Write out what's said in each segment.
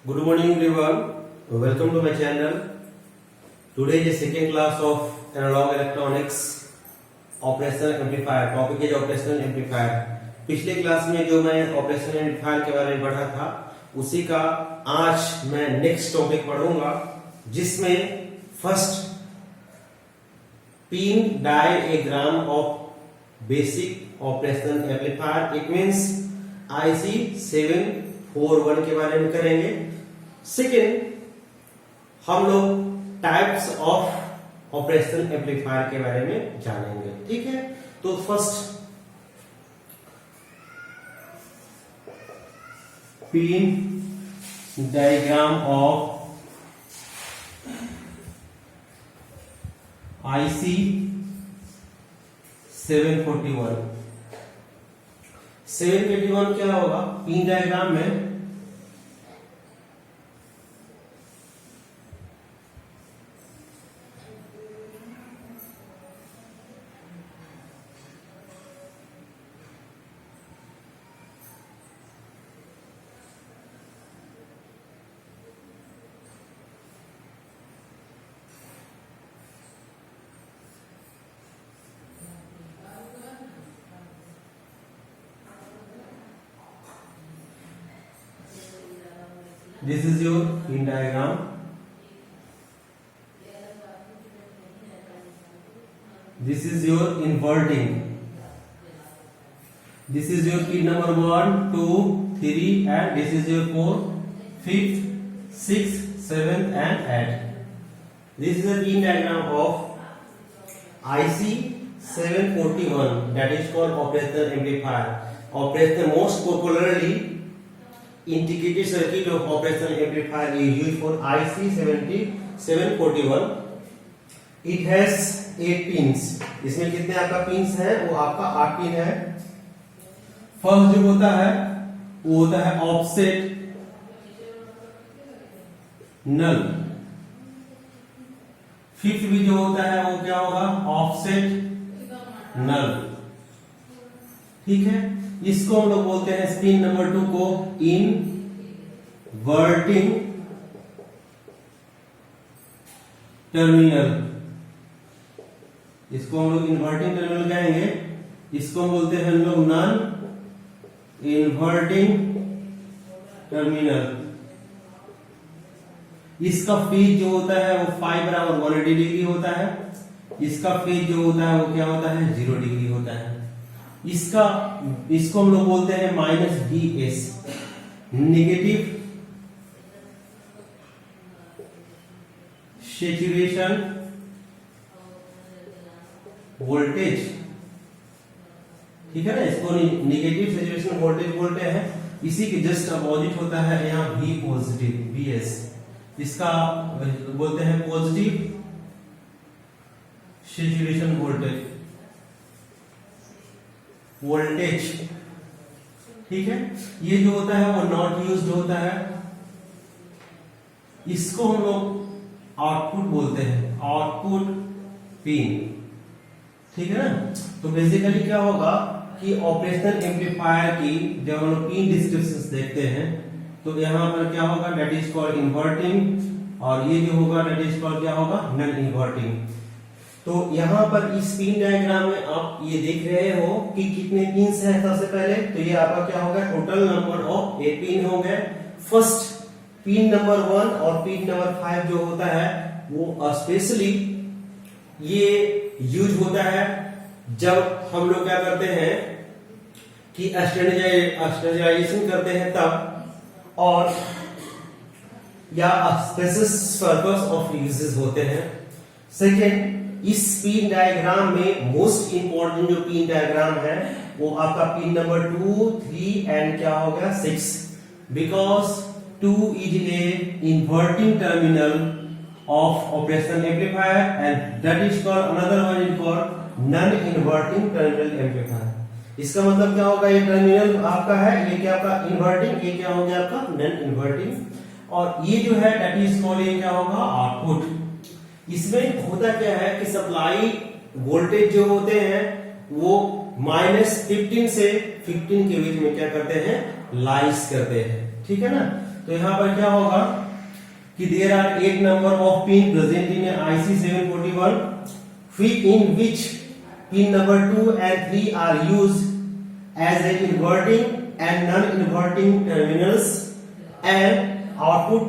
Good morning everyone. Welcome to my channel. Today is the second class of analog electronics operational amplifier. Topic is operational amplifier. पिछले class में जो मैं operational amplifier के बारे में पढ़ा था उसी का आज मैं नेक्स्ट टॉपिक पढ़ूंगा जिसमें first pin diagram of basic operational amplifier it means IC 741 के बारे में करेंगे। सेकेंड हम लोग टाइप्स ऑफ ऑपरेशनल एम्पलीफायर के बारे में जानेंगे। ठीक है, तो first pin diagram of IC 741 क्या होगा पिन डायग्राम में? This is your pin diagram. This is your inverting. This is your pin number 1, 2, 3 and this is your 4, 5th, 6th, 7th and 8th. This is the pin diagram of IC 741 that is called operational amplifier. Operational most popularly integrated circuit of operational amplifier is used for IC 741. It has 8 pins. इसमें कितने आपका pins है? वो आपका 8 pin है। First जो होता है वो होता है ऑफसेट नल। फिफ्थ भी जो होता है वो क्या होगा? Offset null. ठीक है, इसको हम लोग बोलते हैं पिन नंबर 2 को इनवर्टिंग टर्मिनल। इसको हम लोग इन्वर्टिंग टर्मिनल कहेंगे। इसको हम बोलते हैं हम लोग नॉन इन्वर्टिंग टर्मिनल। इसका फेज जो होता है वो 5 बराबर 180 डिग्री होता है। इसका फेज जो होता है वो क्या होता है? 0 डिग्री होता है। इसको हम लोग बोलते हैं -VS नेगेटिव सैचुरेशन वोल्टेज। ठीक है ना, इसको नेगेटिव सैचुरेशन वोल्टेज बोलते हैं। इसी के जस्ट अपोजिट होता है यहाँ V पॉजिटिव VS। इसका बोलते हैं पॉजिटिव सैचुरेशन वोल्टेज। ठीक है, ये जो होता है वो नॉट यूज्ड होता है। इसको हम लोग आउटपुट बोलते हैं, आउटपुट पिन। ठीक है ना, तो बेसिकली क्या होगा कि ऑपरेशनल एम्पलीफायर की जब हम लोग पिन डिस्क्रिप्शंस देखते हैं तो यहाँ पर क्या होगा? That is called inverting. और ये जो होगा दैट इज कॉल्ड क्या होगा? Non inverting. तो यहाँ पर इस पिन डायग्राम में आप ये देख रहे हो कि कितने पिन्स हैं। सबसे पहले तो ये आपका क्या होगा? टोटल नंबर ऑफ 8 पिन हो गए। फर्स्ट पिन नंबर 1 और पिन नंबर 5 जो होता है वो स्पेशली ये यूज होता है जब हम लोग क्या करते हैं कि स्टैंडर्डाइजेशन करते हैं तब, और या स्पेसिफिक पर्पस ऑफ यूजेस होते हैं। सेकेंड, इस पिन डायग्राम में मोस्ट इंपॉर्टेंट जो पिन डायग्राम है वो आपका पिन नंबर 2, 3 एंड क्या हो गया 6, because 2 is a inverting terminal of operational amplifier and that is called another one is called non inverting terminal amplifier. इसका मतलब क्या होगा? ये टर्मिनल आपका है, ये क्या आपका इन्वर्टिंग, ये क्या हो गया आपका नॉन इन्वर्टिंग, और ये जो है दैट इज कॉल्ड ये क्या होगा? आउटपुट। इसमें होता क्या है कि सप्लाई वोल्टेज जो होते हैं वो -15 से 15 के बीच में क्या करते हैं? लाइज करते हैं। ठीक है ना, तो यहाँ पर क्या होगा कि there are 8 number of pin present in IC 741 in which pin number 2 and 3 are used as a inverting and non-inverting terminals and output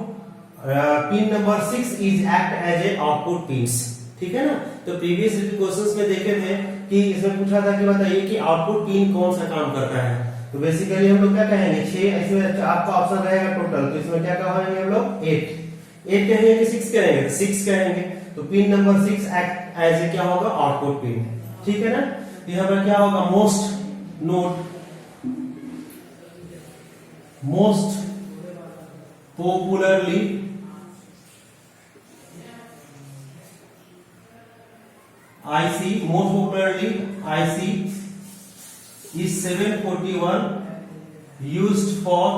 pin number 6 is act as a output pins। ठीक है ना। तो previous questions में देखे थे कि इसमें पूछा था कि बताइए कि आउटपुट पिन कौन सा काम करता है। तो बेसिकली हम लोग क्या कहेंगे 6, इसमें आपका ऑप्शन रहेगा टोटल, तो इसमें क्या कहेंगे हम लोग 8 कहेंगे कि 6 कहेंगे, 6 कहेंगे। तो pin number 6 act as a क्या होगा आउटपुट पिन। ठीक है ना। तो यहाँ पर क्या होगा most note most popularly IC is 741 used for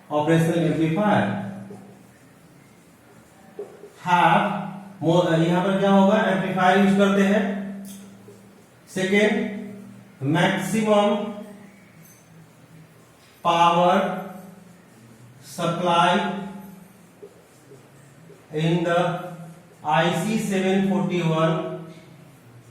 operational amplifier have यहाँ पर क्या होगा एम्पलीफायर यूज करते हैं। Second maximum power supply in the IC 741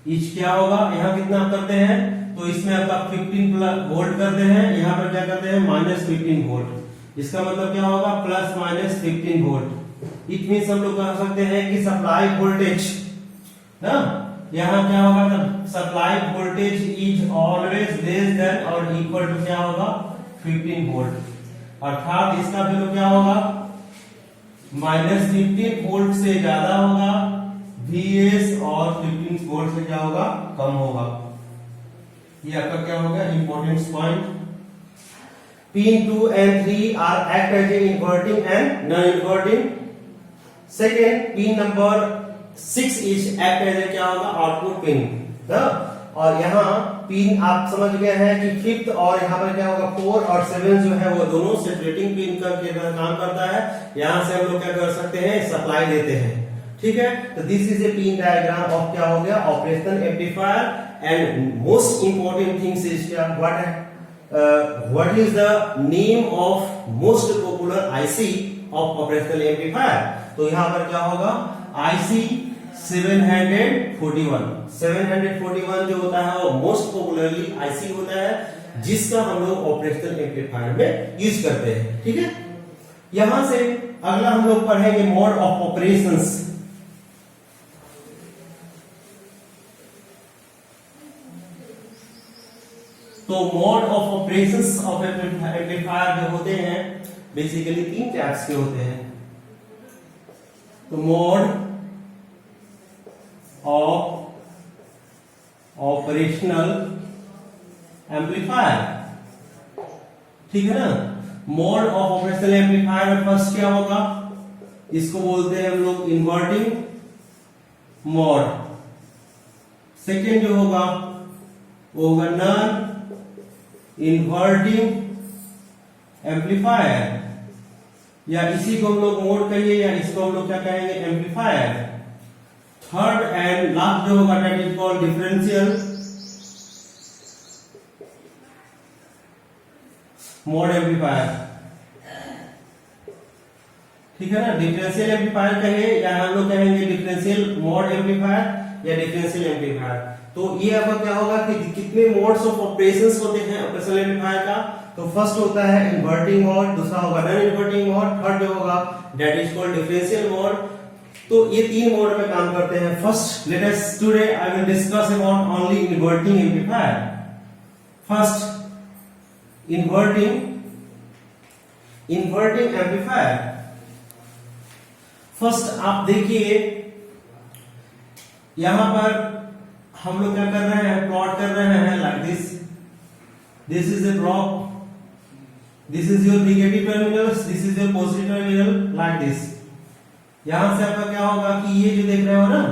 etch क्या होगा यहाँ कितना आप करते हैं तो इसमें आपका 15 वोल्ट करते हैं, यहाँ पर क्या करते हैं -15 वोल्ट। इसका मतलब क्या होगा ±15 वोल्ट। इट मींस हम लोग कह सकते हैं कि सप्लाई वोल्टेज ना यहाँ क्या होगा तब supply voltage is always less than और इक्वल टू क्या होगा 15 वोल्ट। अर्थात इसका वैल्यू क्या होगा -15 वोल्ट से ज्यादा होगा Vs और 15 वोल्ट से क्या होगा कम होगा। ये आपका क्या होगा important point. Pin 2 and 3 are act as inverting and non-inverting। Second pin number 6 is act as क्या होगा आउटपुट पिन। और यहाँ पिन आप समझ गए हैं कि फिफ्थ और यहाँ पर क्या होगा 4 और 7 जो है वो दोनों सेपरेटिंग पिन का काम करता है। यहाँ से हम लोग क्या कर सकते हैं सप्लाई देते हैं। ठीक है। तो this is a pin diagram of क्या हो गया operational amplifier and most important things is क्या what is the name of most popular IC of operational amplifier. तो यहाँ पर क्या होगा IC 741 जो होता है वो मोस्ट पॉपुलरली IC होता है जिसका हम लोग ऑपरेशनल एम्पलीफायर में यूज करते हैं। ठीक है। यहां से अगला हम लोग पढ़ेंगे मोड ऑफ ऑपरेशंस। तो mode of operations of amplifier जो होते हैं बेसिकली 3 टाइप्स के होते हैं। तो मोड ऑफ ऑपरेशनल एम्पलीफायर, ठीक है ना। मोड ऑफ ऑपरेशनल एम्पलीफायर में फर्स्ट क्या होगा इसको बोलते हैं हम लोग इन्वर्टिंग मोड। सेकेंड जो होगा वो होगा नॉन इन्वर्टिंग एम्पलीफायर, या इसी को हम लोग मोड कहिए या इसको हम लोग क्या कहेंगे एम्पलीफायर। थर्ड एंड लास्ट जो होगा that is called differential mode amplifier. ठीक है ना। डिफरेंशियल एम्पलीफायर कहिए या हम लोग कहेंगे डिफरेंशियल मोड एम्पलीफायर या डिफरेंशियल एम्पलीफायर। तो ये आपका क्या होगा कि कितने मोड्स ऑफ ऑपरेशंस होते हैं ऑपरेशनल एम्पलीफायर का। तो फर्स्ट होता है इन्वर्टिंग मोड, दूसरा होगा नॉन इन्वर्टिंग मोड, थर्ड जो होगा that is called differential mode. तो ये 3 मोड में काम करते हैं। First let us today I will discuss about only inverting amplifier. First inverting amplifier. First आप देखिए यहां पर हम लोग क्या कर रहे हैं प्लॉट कर रहे हैं like this is A block, this is your negative terminals, this is your positive terminal like this. यहां से आपका क्या होगा कि ये जो देख रहे हो ना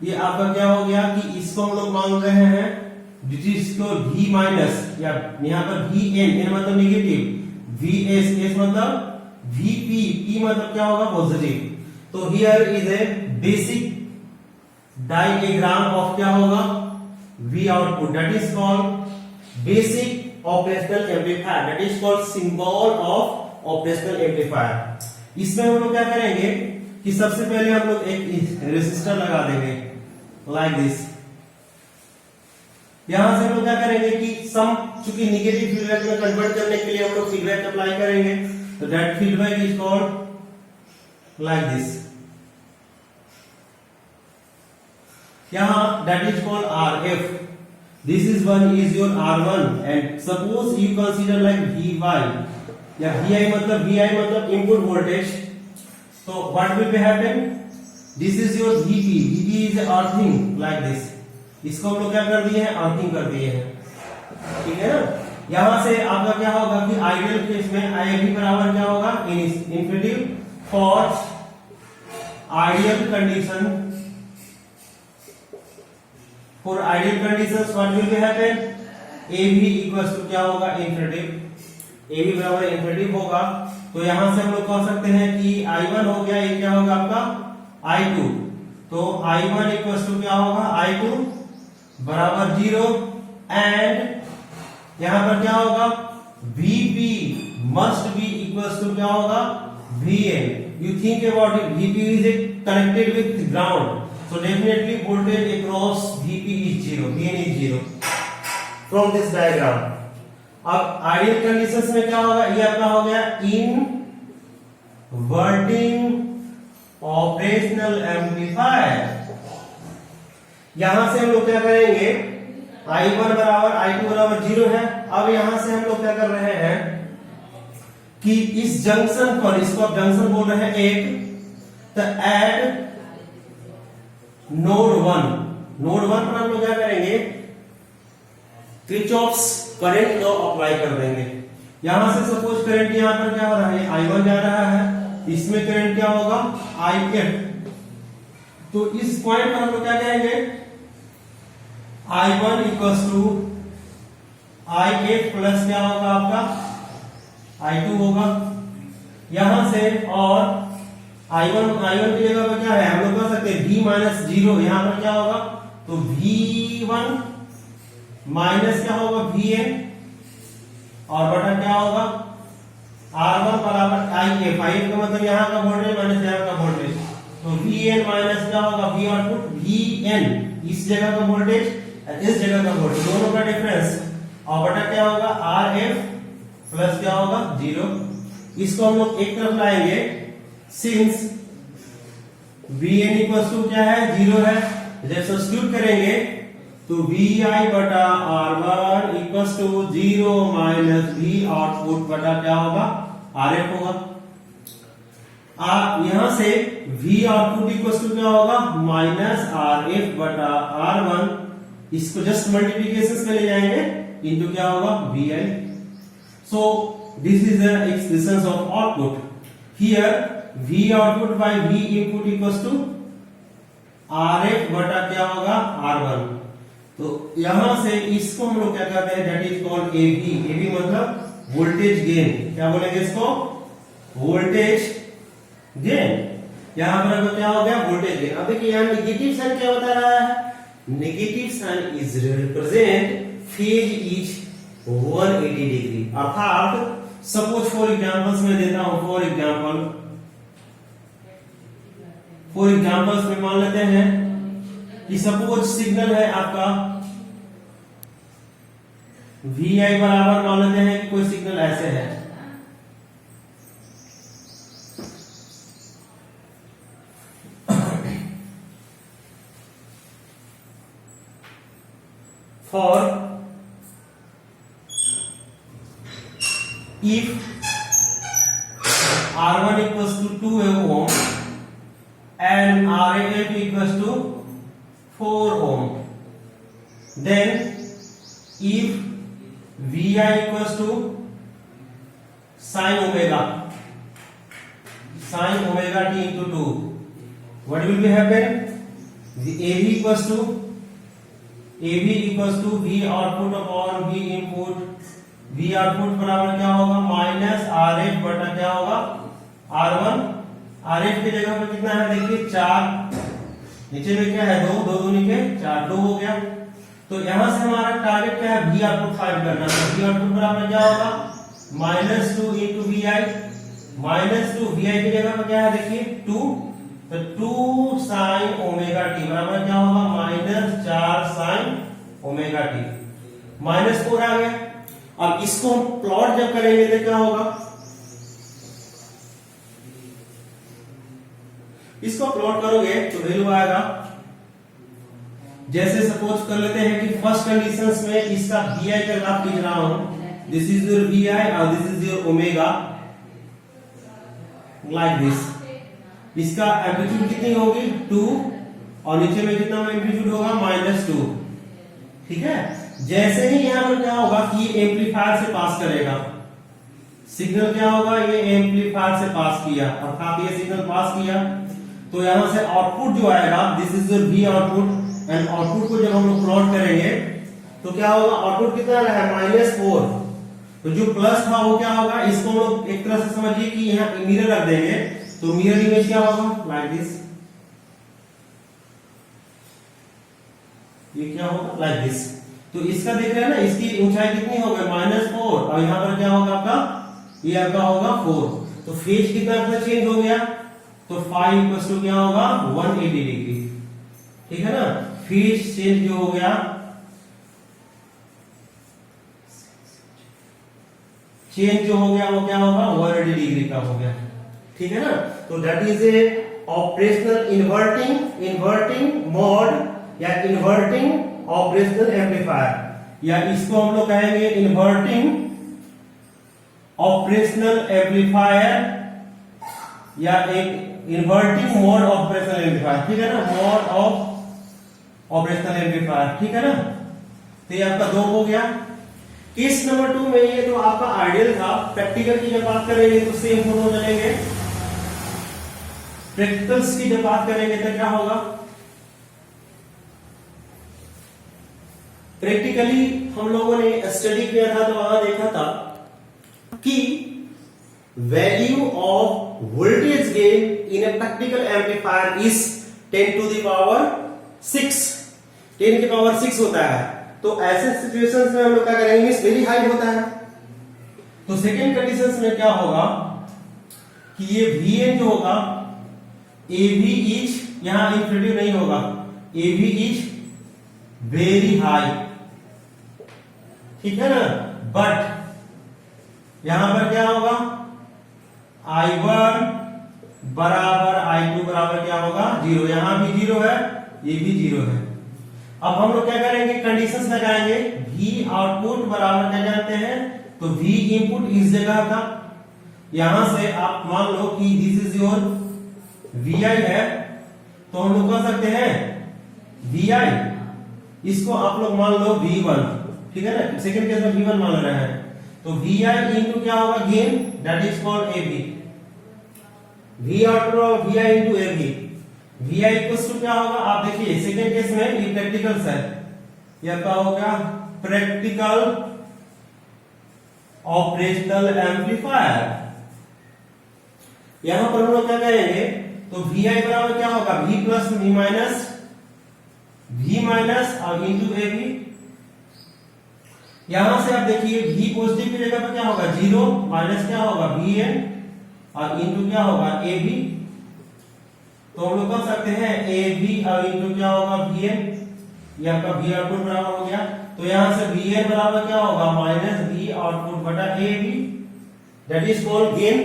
ये आपका क्या हो गया कि इसको हम लोग मान रहे हैं जिसको V माइनस या यहाँ पर Vn मतलब नेगेटिव, Vs मतलब Vp, P मतलब क्या होगा पॉजिटिव। तो here is a basic diagram of क्या होगा V output that is called basic operational amplifier, that is called symbol of operational amplifier. इसमें हम लोग क्या करेंगे कि सबसे पहले हम लोग एक रेसिस्टर लगा देंगे लाइक दिस। यहां से हम लोग क्या करेंगे कि सम चूंकि निगेटिव फीडबैक में कन्वर्ट करने के लिए हम लोग फीडबैक अप्लाई करेंगे, तो that feedback is called like this. यहां that is called RF। This is one is your R1 and suppose you consider like VY या VI मतलब input voltage, so what will be happen? This is your VP is earthing like this। इसको हम लोग क्या कर दिए हैं, earthing कर दिए हैं, ठीक है ना। यहां से आपका क्या होगा कि आइडियल केस में IIP बराबर क्या होगा, infinitive for ideal condition. For ideal conditions what will be happen? AB equals to क्या होगा, इन्फिनिटिव। AB बराबर इन्फिनिटिव होगा, तो यहां से हम लोग कह सकते हैं कि I1 हो गया, ये क्या होगा आपका I2, तो I1 इक्वल्स टू क्या होगा, I2 बराबर 0 एंड यहां पर क्या होगा, VP must be equals to क्या होगा, VN। You think about it, VP is connected with ground, so definitely voltage across VP is 0, VN is 0 from this diagram। अब आइडियल कंडीशंस में क्या होगा, ये आपका हो गया इनवर्टिंग ऑपरेशनल एम्पलीफायर। यहां से हम लोग क्या करेंगे, I1 बराबर I2 बराबर 0 है। अब यहां से हम लोग क्या कर रहे हैं कि इस जंक्शन पर, इसको आप जंक्शन बोल रहे हैं एक, तो ऐड नोड 1 पर हम लोग क्या करेंगे, किरचॉफ्स करंट लॉ अप्लाई कर देंगे। यहां से सपोज करंट यहां पर क्या हो रहा है, I1 जा रहा है, इसमें करंट क्या होगा, IF। तो इस पॉइंट पर हम लोग क्या कहेंगे, I1 equals to IF plus क्या होगा आपका I2 होगा। यहां से और I1 की जगह पर क्या है, हम लोग कह सकते हैं V माइनस 0, यहां पर क्या होगा, तो V1 माइनस क्या होगा VN और बटा क्या होगा R1 बराबर IF। IF का मतलब यहां का वोल्टेज माइनस यहां का वोल्टेज, तो VN माइनस क्या होगा V आउटपुट, VN इस जगह का वोल्टेज, इस जगह का वोल्टेज, दोनों का डिफरेंस, और बटा क्या होगा RF प्लस क्या होगा 0। इसको हम लोग एक तरफ लाएंगे, सिंस Vn इक्वल्स टू क्या है, 0 है, जब सब्स्टिट्यूट करेंगे तो VI बटा R1 equals to 0 minus V output बटा क्या होगा, RF होगा। यहां से V आउटपुट इक्वल्स टू क्या होगा, माइनस RF बटा R1, इसको जस्ट मल्टीप्लिकेशन में ले जाएंगे इनटू क्या होगा VI। So this is the expression of output. Here V output by V input equals to RF बटा क्या होगा R1। तो यहां से इसको हम लोग क्या कहते हैं, that is called AB। AB मतलब वोल्टेज गेन, क्या बोलेंगे इसको, वोल्टेज गेन। यहां पर क्या हो गया, वोल्टेज गेन। अब देखिए यहां नेगेटिव साइन क्या बता रहा है, negative sign is represent phase is 180 degree. अर्थात सपोज फॉर एग्जांपल्स में देता हूं, फॉर एग्जांपल्स में मान लेते हैं कि सपोज सिग्नल है आपका VI बराबर, मान लेते हैं कि कोई सिग्नल ऐसे है, for if R1 equals to 2 ohm and RAF equals to 4 ohm, then if VI equals to sin omega t into 2, what will be happen? The AB equals to V output upon V input। V output बराबर क्या होगा, minus RF बटा क्या होगा R1। RF की जगह पर कितना है, देखिए 4, नीचे में क्या है 2, 2 दूनी के 4, 2 हो गया। तो यहां से हमारा टारगेट क्या है, V आउटपुट फाइंड करना है। V आउटपुट बराबर क्या होगा, -2 into VI -2 vi की जगह पर क्या है देखिए 2, तो 2 sin ओमेगा टी बराबर क्या होगा -4 sin ओमेगा टी, -4 आ गया। अब इसको हम प्लॉट जब करेंगे तो क्या होगा, इसको प्लॉट करोगे तो वैल्यू आएगा, जैसे सपोज कर लेते हैं कि फर्स्ट कंडीशंस में इसका vi का ग्राफ खींच रहा हूं, दिस इज योर vi और this is your omega, like this. इसका एम्पलीट्यूड कितनी होगी 2 और नीचे में कितना एम्पलीट्यूड होगा -2, ठीक है। जैसे ही यहां पर क्या होगा कि एम्पलीफायर से पास करेगा सिग्नल, क्या होगा ये एम्पलीफायर से पास किया अर्थात ये सिग्नल पास किया, तो यहां से आउटपुट जो आएगा this is your v output, and output को जब हम लोग प्लॉट करेंगे तो क्या होगा, आउटपुट कितना रहा है -4, तो जो प्लस था वो क्या होगा, इसको हम लोग एक तरह से समझिए कि यहाँ मिरर रख देंगे, तो मिरर इमेज क्या होगा लाइक दिस, ये क्या होगा लाइक दिस। तो इसका देख रहे हैं ना, इसकी ऊंचाई कितनी हो गई -4 और यहाँ पर क्या होगा आपका, ये आपका होगा 4, तो फेज कितना आपका चेंज हो गया, तो फाई इक्वल टू क्या होगा 180 डिग्री, ठीक है ना। फेज चेंज जो हो गया, चेंज जो हो गया वो क्या होगा 180 डिग्री का हो गया, ठीक है ना। तो that is a operational inverting mode या इन्वर्टिंग ऑपरेशनल एम्पलीफायर, या इसको हम लोग कहेंगे इन्वर्टिंग ऑपरेशनल एम्पलीफायर या एक इन्वर्टिंग मोड ऑपरेशनल एम्पलीफायर, ठीक है ना, मोड ऑफ ऑपरेशनल एम्पलीफायर, ठीक है ना। तो ये आपका 2 हो गया। केस नंबर 2 में ये तो आपका आइडियल था, प्रैक्टिकल की जब बात करेंगे तो सेम दोनों चलेंगे। प्रैक्टिकल्स की जब बात करेंगे तो क्या होगा, प्रैक्टिकली हम लोगों ने स्टडी किया था तो वहां देखा था कि value of voltage gain in a practical amplifier is 10 to the power 6, 10 की पावर 6 होता है। तो ऐसे सिचुएशंस में हम लोग क्या करेंगे, वेरी हाई होता है। तो सेकेंड कंडीशंस में क्या होगा कि ये Vn जो होगा AV इज, यहां इंफिनिटी नहीं होगा, AV इज वेरी हाई, ठीक है ना। बट यहां पर क्या होगा, I1 बराबर I2 बराबर क्या होगा 0, यहां भी 0 है, ये भी 0 है। अब हम लोग क्या करेंगे, कंडीशंस लगाएंगे, V आउटपुट बराबर क्या जानते हैं, तो V इनपुट इस जगह था, यहां से आप मान लो कि दिस इज योर Vi है, तो हम लोग कर सकते हैं Vi, इसको आप लोग मान लो V1, ठीक है ना, सेकंड केस में V1 मान रहे हैं, तो Vi इनटू क्या होगा gain, that is called AB, V output और Vi into AB, Vi equals to क्या होगा, आप देखिए सेकंड केस में ये प्रैक्टिकल है, यह क्या होगा प्रैक्टिकल ऑपरेशनल एम्पलीफायर। यहां पर हम लोग क्या करेंगे, तो Vi बराबर क्या होगा V प्लस V माइनस और इंटू AB। यहां से आप देखिए V पॉजिटिव की जगह पर क्या होगा 0 माइनस क्या होगा Vn और इंटू क्या होगा AB। तो हम लोग कर सकते हैं AB और इंटू क्या होगा Vn, ये आपका V आउटपुट बराबर हो गया। तो यहां से Vn बराबर क्या होगा माइनस V आउटपुट बटा AB, that is called gain.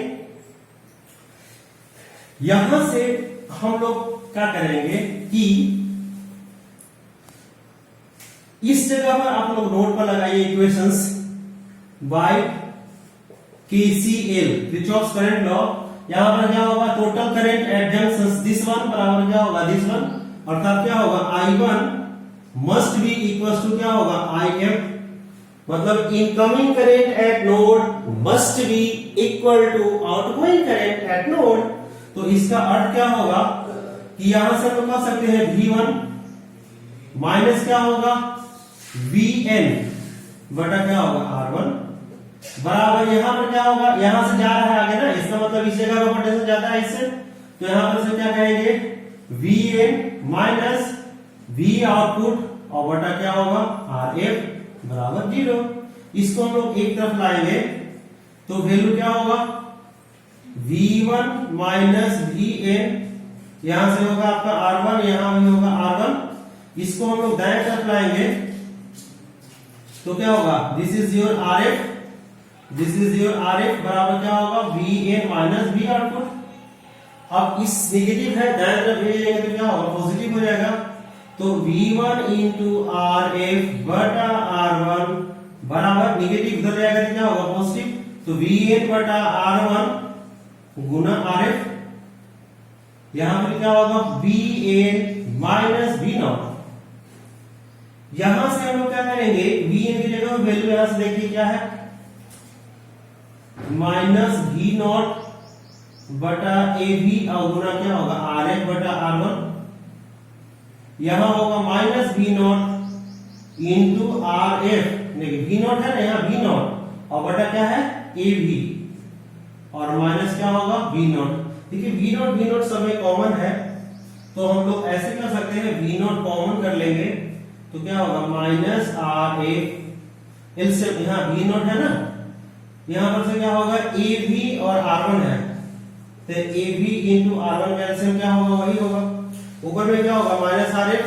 यहां से हम लोग क्या करेंगे कि इस जगह पर आप लोग नोट पर लगाइए equations bye KCL, Kirchhoff's current law. यहां पर क्या होगा, total current eight junctions this one बराबर क्या होगा दिस वन, अर्थात क्या होगा I1 must be equal to क्या होगा IM, मतलब incoming current at node must be equal to outgoing current at node. तो इसका अर्थ क्या होगा कि यहां से हम कह सकते हैं V1 माइनस क्या होगा Vn बटा क्या होगा R1 बराबर, यहां पर क्या होगा, यहां से जा रहा है आगे ना, इसका मतलब इस जगह पर पोटेंशियल जाता है इससे, तो यहां पर से क्या कहेंगे Vn माइनस V आउटपुट और बटा क्या होगा Rf बराबर 0। इसको हम लोग एक तरफ लाएंगे तो वैल्यू क्या होगा V1 माइनस Vn, यहां से होगा आपका R1, यहां भी होगा R1। इसको हम लोग दाएं तरफ लाएंगे तो क्या होगा, this is your RF, this is your RF बराबर क्या होगा Vn माइनस V आउटपुट। अब इस नेगेटिव है दाएं तरफ भेजेंगे तो क्या होगा, पॉजिटिव हो जाएगा। तो V1 इंटू RF बटा R1 बराबर नेगेटिव उधर जाएगा तो क्या होगा, पॉजिटिव। तो Vn बटा R1 गुना RF, यहां पर क्या होगा Vn माइनस V0। यहां से हम लोग क्या करेंगे, Vn की जगह वैल्यू यहां से देखिए क्या है, माइनस V0 बटा AB और गुना क्या होगा RF बटा R1। यहां होगा माइनस V0 इंटू RF, देखिए V0 है ना, यहाँ V0 और बटा क्या है AB और माइनस क्या होगा V0। देखिए V0 सब में कॉमन है तो हम लोग ऐसे कर सकते हैं, V0 कॉमन कर लेंगे तो क्या होगा माइनस RF, एलसीएम यहाँ V0 है ना, यहां पर से क्या होगा AB और R1 है तो AB इंटू R1 का एलसीएम क्या होगा, वही होगा। ऊपर में क्या होगा माइनस RF,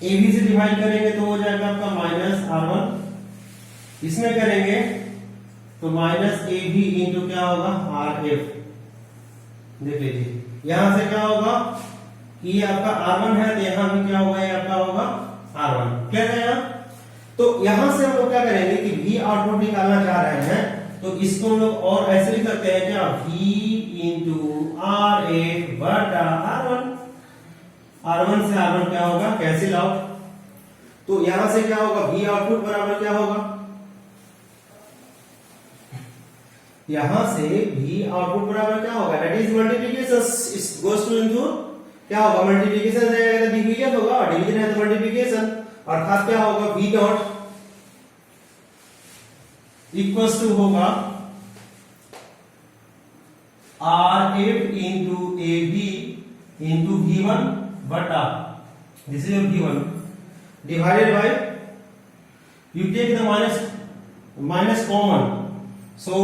AB से डिवाइड करेंगे तो हो जाएगा आपका माइनस R1, इसमें करेंगे तो माइनस AB इंटू क्या होगा RF। देख लीजिए यहां से क्या होगा कि ये आपका R1 है तो यहां भी क्या होगा, ये आपका होगा R1। क्लियर है यहाँ? तो यहां से हम लोग क्या करेंगे कि V आउटपुट निकालना चाह रहे हैं तो इसको हम लोग और ऐसे लिख सकते हैं क्या, V इंटू RF बटा R1। R1 से R1 क्या होगा, कैंसिल आउट। तो यहां से क्या होगा, V आउटपुट बराबर क्या होगा, यहां से V आउटपुट बराबर क्या होगा, that is multiplication goes to into क्या होगा, मल्टीप्लिकेशन रहेगा तो डिवीजन होगा और डिवीजन है तो मल्टीप्लिकेशन, अर्थात क्या होगा V डॉट इक्वल्स टू होगा RF into AB into V1 बटा, this is V1 divided by, you take the minus common, so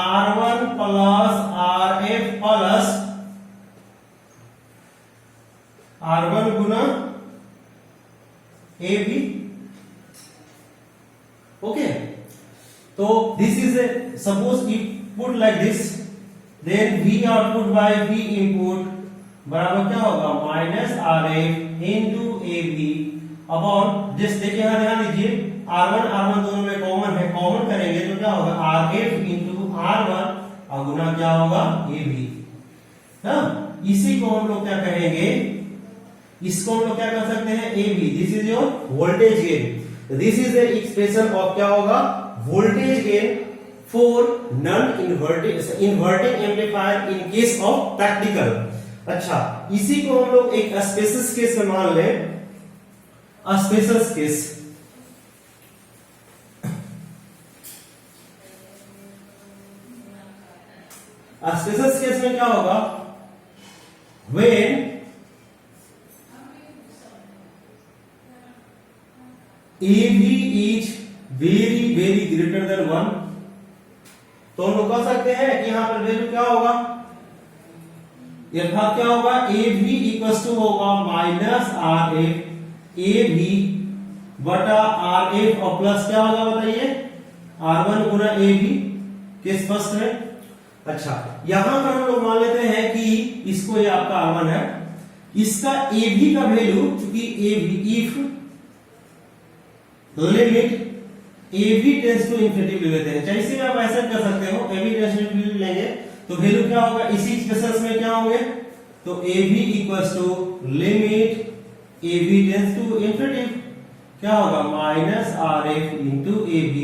R1 plus RF plus R1 गुना AB। ओके, तो this is a, suppose you put like this, then V output by V input बराबर क्या होगा minus RF into AB upon, जिस देखिए यहां ध्यान दीजिए R1 दोनों में कॉमन है, कॉमन करेंगे तो क्या होगा RF इंटू R1 और गुना क्या होगा AB। हाँ, इसी को हम लोग क्या कहेंगे, इसको हम लोग क्या कर सकते हैं AB, this is your voltage gain. This is the expression of क्या होगा, voltage gain for non inverting amplifier in case of practical. अच्छा, इसी को हम लोग एक स्पेशल केस में मान लें, स्पेशल केस। स्पेशल केस में क्या होगा, when AB is very greater than 1, तो हम लोग कह सकते हैं कि यहां पर वैल्यू क्या होगा, यथार्थ क्या होगा AB इक्वल्स टू होगा माइनस RF AB बटा RF और प्लस क्या होगा बताइए R1 गुना AB के स्पष्ट है। अच्छा, यहां पर हम लोग मान लेते हैं कि इसको ये आपका R1 है, इसका AB का वैल्यू चूंकि AB if limit AB tends to infinity ले लेते हैं, चाहे इसे आप ऐसे कर सकते हो, AB टेंड्स टू इंफिनिटी लेंगे तो वैल्यू क्या होगा, इसी एक्सप्रेशन में क्या होंगे, तो AB equals to limit AB tends to infinity क्या होगा माइनस RF इंटू AB।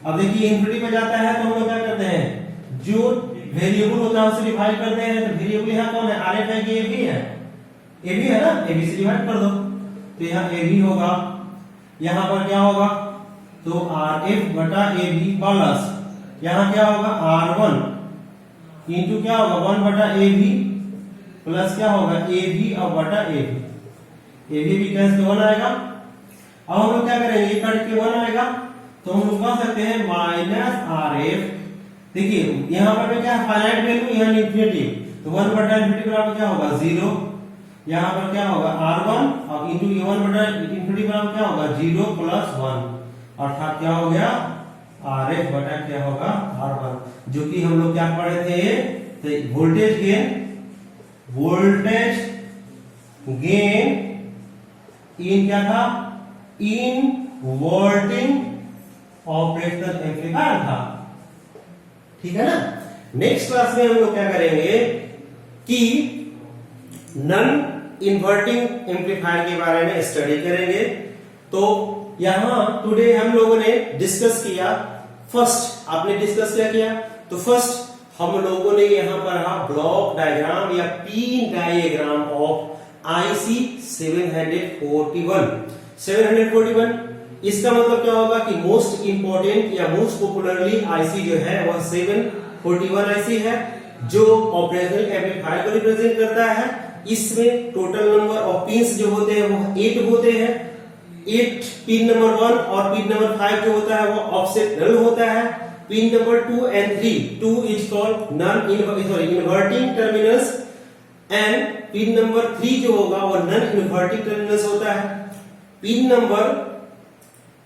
अब देखिए इंफिनिटी पे जाता है तो हम लोग क्या करते हैं, जो वेरिएबल होता है उसे डिवाइड करते हैं, तो वेरिएबल यहाँ कौन है, RF है कि AB है, AB है ना, AB से डिवाइड कर दो तो यहाँ AB होगा, यहाँ पर क्या होगा तो RF बटा AB प्लस यहाँ क्या होगा R1 इंटू क्या होगा 1 बटा AB प्लस क्या होगा AB और बटा AB भी कैंसिल 1 आएगा। अब हम लोग क्या करेंगे, कट के 1 आएगा तो हम लोग कह सकते हैं माइनस RF देखिए यहाँ पर क्या है फाइनाइट वैल्यू, यहाँ इन्फिनिटी, तो 1 बटा इन्फिनिटी बराबर क्या होगा 0, यहाँ पर क्या होगा R1 और इंटू 1 बटा इन्फिनिटी बराबर क्या होगा 0 प्लस 1, अर्थात क्या हो गया RF बटा क्या होगा R1, जो कि हम लोग क्या पढ़े थे, तो वोल्टेज गेन इन क्या था, इनवर्टिंग ऑपरेशनल एम्पलीफायर था, ठीक है ना। नेक्स्ट क्लास में हम लोग क्या करेंगे कि नॉन इन्वर्टिंग एम्पलीफायर के बारे में स्टडी करेंगे। तो यहां टुडे हम लोगों ने डिस्कस किया, फर्स्ट आपने डिस्कस क्या किया, तो फर्स्ट हम लोगों ने यहां पढ़ा ब्लॉक डायग्राम या पिन डायग्राम ऑफ IC 741। इसका मतलब क्या होगा कि मोस्ट इंपोर्टेंट या मोस्ट पॉपुलरली IC जो है वह 741 IC है, जो ऑपरेशनल एम्पलीफायर को रिप्रेजेंट करता है। इसमें टोटल नंबर ऑफ पिन्स जो होते हैं वो 8 होते हैं। 8 पिन नंबर 1 और पिन नंबर 5 जो होता है वो ऑफसेट नल होता है। Pin number 2 and 3, 2 is called inverting terminals and pin number 3 जो होगा वो नॉन इन्वर्टिंग टर्मिनल्स होता है। पिन नंबर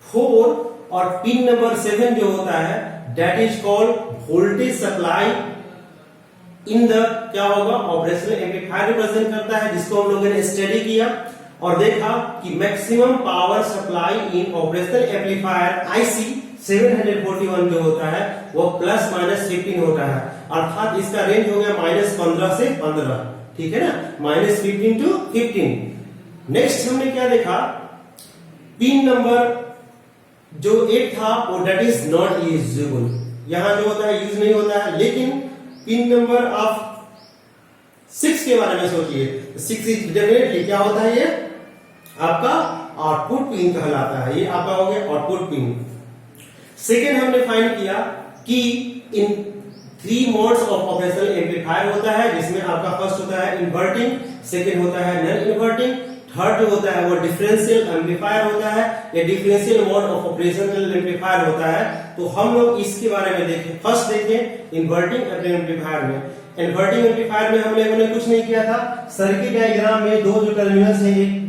4 और पिन नंबर 7 जो होता है that is called voltage supply in the क्या होगा ऑपरेशनल एम्पलीफायर रिप्रेजेंट करता है, जिसको हम लोगों ने स्टडी किया और देखा कि maximum power supply in operational amplifier IC 741 जो होता है वो प्लस माइनस 15 होता है, अर्थात इसका रेंज हो गया -15 से 15, ठीक है ना, -15 to 15। नेक्स्ट हमने क्या देखा, पिन नंबर जो 8 था वो दैट इज नॉट यूजेबल, यहां जो होता है यूज नहीं होता है। लेकिन पिन नंबर ऑफ 6 के बारे में सोचिए, 6 इज डेफिनेटली क्या होता है, ये आपका आउटपुट पिन कहलाता है, ये आपका हो गया आउटपुट पिन। सेकेंड हमने फाइंड किया कि इन 3 मोड्स ऑफ ऑपरेशनल एम्पलीफायर होता है, जिसमें आपका फर्स्ट होता है इन्वर्टिंग, सेकेंड होता है नॉन इन्वर्टिंग, थर्ड जो होता है वो डिफरेंशियल एम्पलीफायर होता है या differential mode of operational amplifier होता है। तो हम लोग इसके बारे में देखें, फर्स्ट देखें इन्वर्टिंग एम्पलीफायर में। इन्वर्टिंग एम्पलीफायर में हमने कुछ नहीं किया था, सर्किट डायग्राम में 2 जो टर्मिनल्स है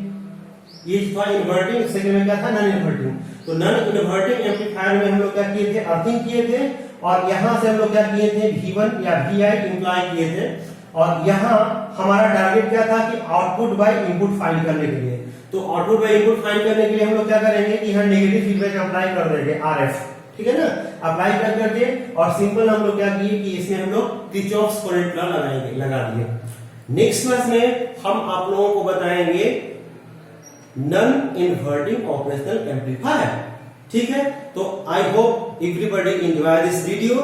ये था इन्वर्टिंग, सेकंड में क्या था नॉन इन्वर्टिंग। तो नॉन इन्वर्टिंग एम्पलीफायर में हम लोग क्या किए थे, अर्थिंग किए थे, और यहां से हम लोग क्या किए थे V1 या VI इंप्लाई किए थे, और यहां हमारा टारगेट क्या था कि आउटपुट बाय इनपुट फाइंड करने के लिए। तो आउटपुट बाय इनपुट फाइंड करने के लिए हम लोग क्या करेंगे कि यहां नेगेटिव फीडबैक अप्लाई कर देंगे RF, ठीक है ना, अप्लाई कर करके, और सिंपल हम लोग क्या किए कि इसमें हम लोग किरचॉफ्स करंट लॉ लगा दिए। नेक्स्ट क्लास में हम आप लोगों को बताएंगे नॉन इन्वर्टिंग ऑपरेशनल एम्पलीफायर, ठीक है। तो I hope everybody enjoy this video,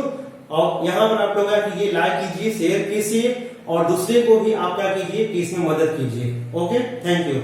और यहां पर आप लोग क्या कीजिए, लाइक कीजिए, शेयर कीजिए, और दूसरे को भी आप क्या कीजिए कि इसमें मदद कीजिए। Okay, thank you.